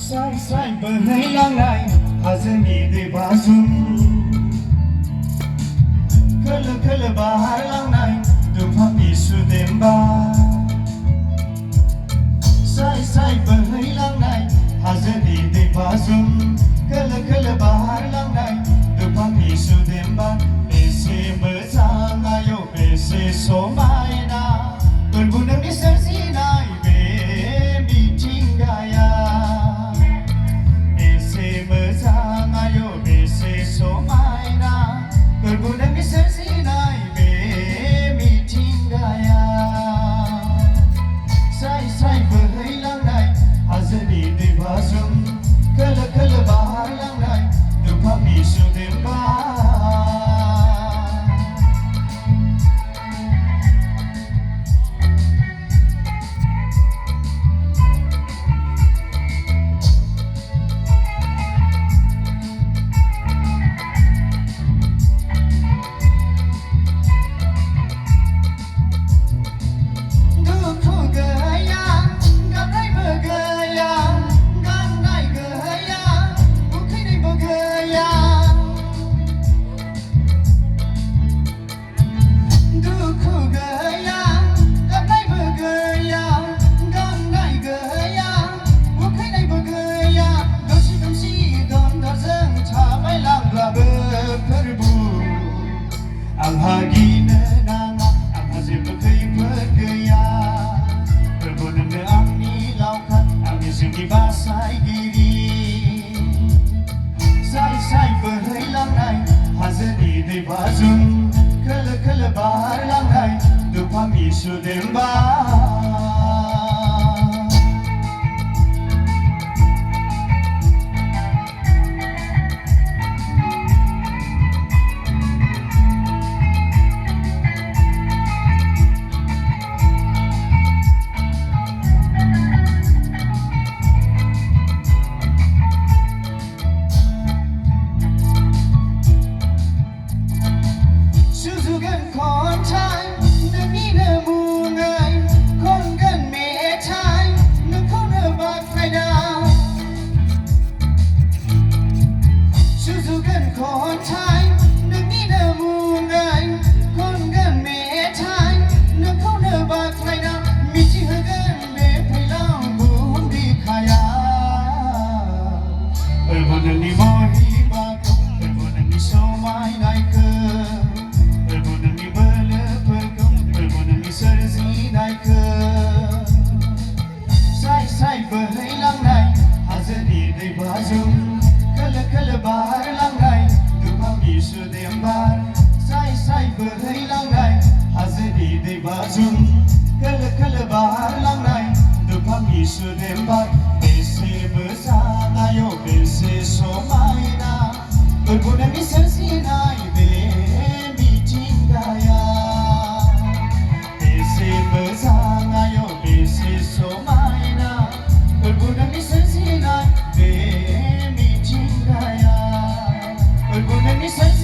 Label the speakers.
Speaker 1: say berhilang nai hazani de bazum kala bahar lang nai dumham isu demba say berhilang nai hazani de bazum kala bahar lang nai dumham isu demba bese mezang ayo bese somaina berbunam di sersinai kala bahar lang nai dumham isu demba Hagina nanga ang hazim kay bergaya berbunanda angni laukat ang isim dibasai giri say berhilang nai hazani de bazum kala bahar lang nai dumham isu demba Ni mohi bakum, berbunan ni somai naike, berbunan ni bela perkum, berbunan ni serzi naike. Say berhilang nai, hazani de bazum, kala bahar lang nai, dumham isu dembar. Say berhilang nai, hazani de bazum, kala bahar lang nai, dumham isu dembar. Bese besar ayo bese somaina berbunam di sersinai baby tinggaya bese besar ayo bese somaina berbunam di sersinai baby tinggaya berbunam di sersinai